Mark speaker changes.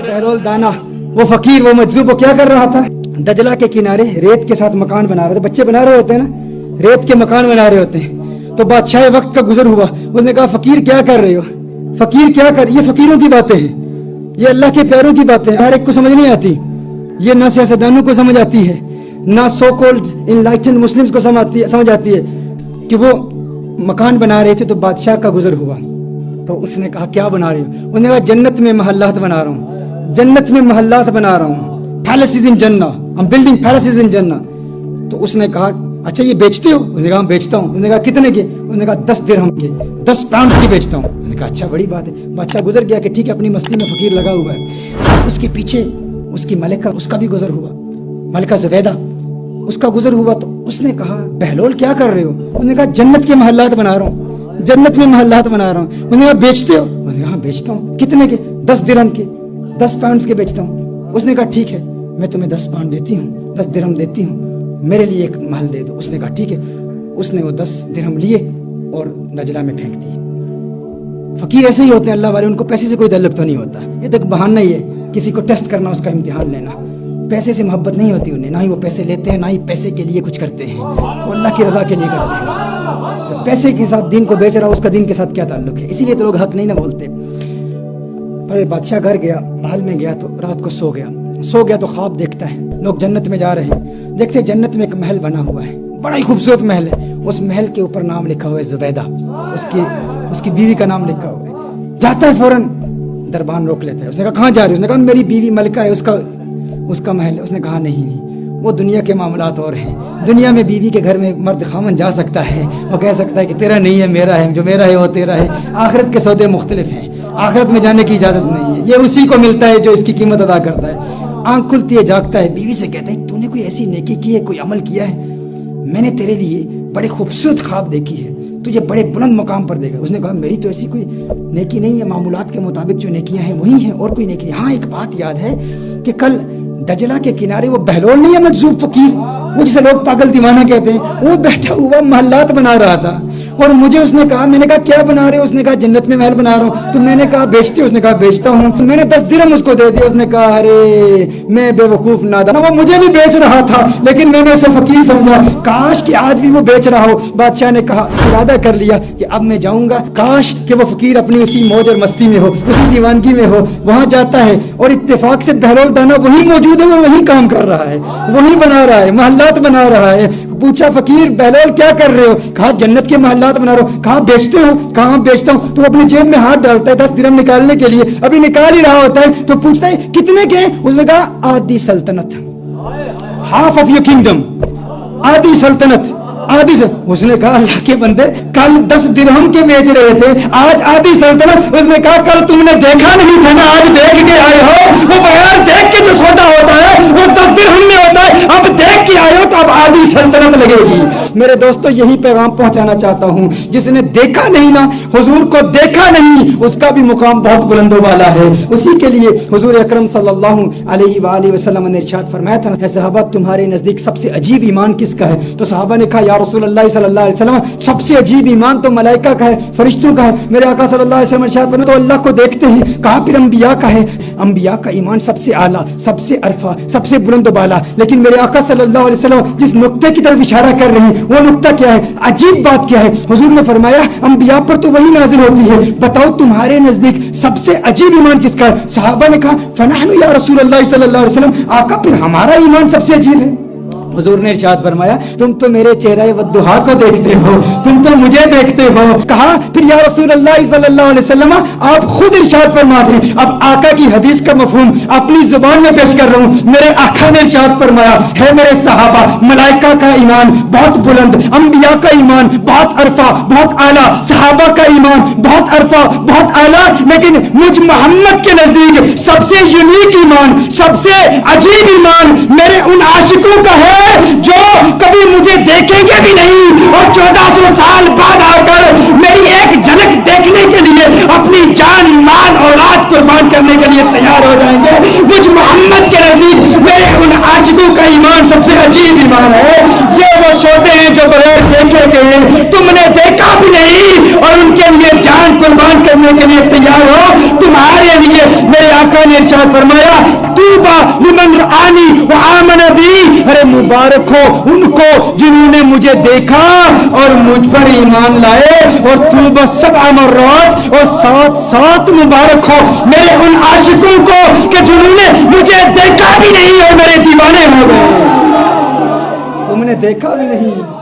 Speaker 1: بہلول دانا وہ فقیر وہ مجذوب وہ کیا کر رہا تھا؟ دجلہ کے کنارے ریت کے ساتھ مکان بنا رہا تھا. بچے بنا رہے ہوتے ہیں نا, ریت کے مکان بنا رہے ہوتے ہیں. تو بادشاہ وقت کا گزر ہوا, اس نے کہا فقیر کیا کر رہے ہو, فقیر کیا کر, یہ فقیروں کی باتیں ہیں, یہ اللہ کے پیاروں کی باتیں ہیں, ہر ایک کو سمجھ نہیں آتی. یہ نہ سیاستدانوں کو سمجھ آتی ہے, نہ سو کولڈ انلائٹنڈ مسلمز کو سمجھ آتی ہے کہ وہ مکان بنا رہے تھے. تو بادشاہ کا گزر ہوا تو اس نے کہا کیا بنا رہے ہو؟ انہوں نے کہا جنت میں محلات بنا رہا ہوں, جنت میں محلات بنا رہا ہوں, پیلسز ان جنہ, I'm building palaces in جنہ. تو اس نے کہا اچھا یہ بیچتے ہو؟ اس نے کہا بیچتا ہوں. اس نے کہا کتنے کے؟ اس نے کہا 10 درہم کے, 10 پاؤنڈ کی بیچتا ہوں. اس نے کہا اچھا بڑی بات ہے. بادشاہ گزر گیا کہ ٹھیک ہے اپنی مستی میں فقیر لگا ہوا ہے. اس کے پیچھے اس کی ملکہ, اس کا بھی گزر ہوا, ملکہ زبیدہ, اس کا گزر ہوا. تو اس نے کہا بہلول کیا کر رہے ہو؟ اس نے کہا جنت کے محلات بنا رہا ہوں, جنت میں محلات بنا رہا ہوں. اس نے کہا بیچتے ہو؟ اس نے کہا ہاں بیچتا ہوں. کتنے کے؟ 10 درہم کے, 10 پاؤنڈ کے بیچتا ہوں. اس نے کہا ٹھیک ہے میں تمہیں 10 پاؤنڈ دیتی ہوں, 10 درہم دیتی ہوں, میرے لیے ایک محل دے دو. اس نے کہا ٹھیک ہے. اس نے وہ 10 درہم لیے اور دجلہ میں پھینک دیے. فقیر ایسے ہی ہوتے ہیں اللہ والے, ان کو پیسے سے کوئی تعلق تو نہیں ہوتا. یہ تو ایک بہانہ ہی ہے کسی کو ٹیسٹ کرنا, اس کا امتحان لینا. پیسے سے محبت نہیں ہوتی انہیں, نہ ہی وہ پیسے لیتے ہیں, نہ ہی پیسے کے لیے کچھ کرتے ہیں. وہ اللہ کی رضا کے لیے کرتے ہیں. پیسے کے ساتھ دین کو بیچ رہا, اس کا دین کے ساتھ کیا تعلق ہے؟ اسی لیے تو لوگ حق نہیں نہ بولتے. پر بادشاہ گھر گیا, محل میں گیا تو رات کو سو گیا تو خواب دیکھتا ہے. لوگ جنت میں جا رہے ہیں, دیکھتے جنت میں ایک محل بنا ہوا ہے, بڑا ہی خوبصورت محل ہے. اس محل کے اوپر نام لکھا ہوا ہے زبیدہ, اس کی بیوی کا نام لکھا ہوا ہے. جاتا ہے فوراً دربان روک لیتا ہے. اس نے کہا کہاں جا رہے ہو؟ اس نے کہا میری بیوی ملکہ ہے, اس کا محل ہے. اس نے کہا نہیں وہ دنیا کے معاملات اور ہیں. دنیا میں بیوی کے گھر میں مرد خامن جا سکتا ہے, وہ کہہ سکتا ہے کہ تیرا نہیں ہے میرا ہے, جو میرا ہے وہ تیرا ہے. آخرت کے سودے مختلف ہیں, آخرت میں جانے کی اجازت نہیں ہے. یہ اسی کو ملتا ہے جو اس کی قیمت ادا کرتا ہے. آنکھ کھلتی ہے, جاگتا ہے, بیوی سے کہتا ہے تو نے کوئی ایسی نیکی کی ہے, کوئی عمل کیا ہے؟ میں نے تیرے لیے بڑے خوبصورت خواب دیکھی ہے, تجھے بڑے بلند مقام پر دیکھا. اس نے کہا میری تو ایسی کوئی نیکی نہیں ہے, معمولات کے مطابق جو نیکیاں ہیں وہی ہیں, اور کوئی نیکی نہیں. ہاں ایک بات یاد ہے کہ کل دجلہ کے کنارے وہ بہلول نہیں ہے مجذوب فقیر, وہ جسے لوگ پاگل دیوانہ کہتے ہیں, وہ بیٹھا ہوا محلات بنا رہا تھا. اور مجھے اس نے کہا, میں نے کہا کیا بنا رہے ہو؟ اس نے کہا جنت میں محل بنا رہا ہوں. تو میں نے کہا بیچتے ہو؟ اس نے کہا بیچتا ہوں. تو میں نے 10 درہم اس کو دے دیا. اس نے کہا ارے میں بے وقوف نادان, وہ مجھے بھی بیچ رہا تھا لیکن میں نے اسے فقیر سمجھا, کاش کہ آج بھی وہ بیچ رہا ہو. بادشاہ نے کہا, ارادہ کر لیا کہ اب میں جاؤں گا, کاش کہ وہ فقیر اپنی اسی موج اور مستی میں ہو, اسی دیوانگی میں ہو. وہاں جاتا ہے اور اتفاق سے بہلول دانا وہی موجود ہے, وہ وہی کام کر رہا ہے, وہی بنا رہا ہے, محلات بنا رہا ہے. پوچھا فقیر بہلول کیا کر رہے ہو؟ کہا جنت کے محلات بنا رہا ہوں. کہا بیچتے ہو؟ کہاں بیچتا ہوں. تو اپنی جیب میں ہاتھ ڈالتا ہے 10 درہم نکالنے کے لیے, ابھی نکال ہی رہا ہوتا ہے. تو پوچھتا ہے کتنے کے؟ اس نے کہا آدھی سلطنت, ہاف آف یور کنگڈم, آدھی سلطنت, آدھی سے. اس نے کہا اللہ کے بندے کل 10 درہم کے بیچ رہے تھے, آج آدھی سلطنت. اس نے کہا کل تم نے دیکھا نہیں تھا نا, آج دیکھ کے آئے ہو. وہ بغیر دیکھ کے جو سودا ہوتا ہے وہ 10 درہم میں ہوتا ہے, اب دیکھ کے آئے ہو تو اب آدھی سلطنت لگے گی. میرے دوستو یہی پیغام پہنچانا چاہتا ہوں, جس نے دیکھا نہیں نا, حضور کو دیکھا نہیں, اس کا بھی مقام بہت بلند و بالا ہے. اسی کے لیے حضور اکرم صلی اللہ علیہ وآلہ وسلم نے ارشاد فرمایا تھا, اے صحابہ تمہارے نزدیک سب سے عجیب ایمان کس کا ہے؟ تو صحابہ نے کہا یا رسول اللہ صلی اللہ علیہ وسلم سب سے عجیب ایمان تو ملائکہ کا ہے, فرشتوں کا ہے. میرے آقا صلی اللہ علیہ وسلم ارشاد فرمایا تو اللہ کو دیکھتے ہیں. کہا پھر انبیاء کا ہے, انبیاء کا ایمان سب سے اعلیٰ, سب سے عرفہ, سب سے بلند و بالا. لیکن میرے آقا صلی اللہ علیہ وسلم جس نقطے کی طرف اشارہ کر رہے ہیں وہ نقطہ کیا ہے؟ عجیب بات کیا ہے؟ حضور نے فرمایا انبیاء پر تو وہی نازل ہوتی ہے, بتاؤ تمہارے نزدیک سب سے عجیب ایمان کس کا ہے؟ صحابہ نے کہا فنحن یا رسول اللہ صلی اللہ علیہ وسلم, آقا پھر ہمارا ایمان سب سے عجیب ہے. حضور نے ارشاد فرمایا تم تو میرے چہرہ والضحیٰ کو دیکھتے ہو, تم تو مجھے دیکھتے ہو. کہا پھر یا رسول اللہ صلی اللہ علیہ وسلم آپ خود ارشاد فرماتے ہیں. اب آقا کی حدیث کا مفہوم اپنی زبان میں پیش کر رہا ہوں. میرے آقا نے ارشاد فرمایا ہے میرے صحابہ ملائکہ کا ایمان بہت بلند, انبیاء کا ایمان بہت عرفہ بہت اعلیٰ, صحابہ کا ایمان بہت عرفہ بہت اعلیٰ, لیکن مجھ محمد کے نزدیک سب سے یونیک ایمان, سب سے عجیب ایمان میرے ان عاشقوں کا ہے جو کبھی مجھے دیکھیں گے بھی نہیں اور 1400 سال بعد آ کر میری ایک جھلک دیکھنے کے لیے اپنی جان مال اولاد قربان کرنے کے لیے تیار ہو جائیں گے. مجھ محمد کے نزدیک میرے ان عاشقوں کا ایمان سب سے عجیب ایمان ہے. یہ وہ سوتے ہیں جو بغیر چلے گئے، تم نے دیکھا بھی نہیں اور ان کے لیے جان قربان کرنے کے لیے تیار ہو۔ تمہارے لیے میرے آقا نے ارشاد فرمایا طوبی لمن رآنی وآمن بی، ارے مبارک ہو ان کو جنہوں نے مجھے دیکھا اور مجھ پر ایمان لائے، اور طوبی سبع مرات، اور سات سات مبارک ہو میرے ان عاشقوں کو کہ جنہوں نے مجھے دیکھا بھی نہیں اور میرے دیوانے ہو گئے۔ تم نے دیکھا بھی نہیں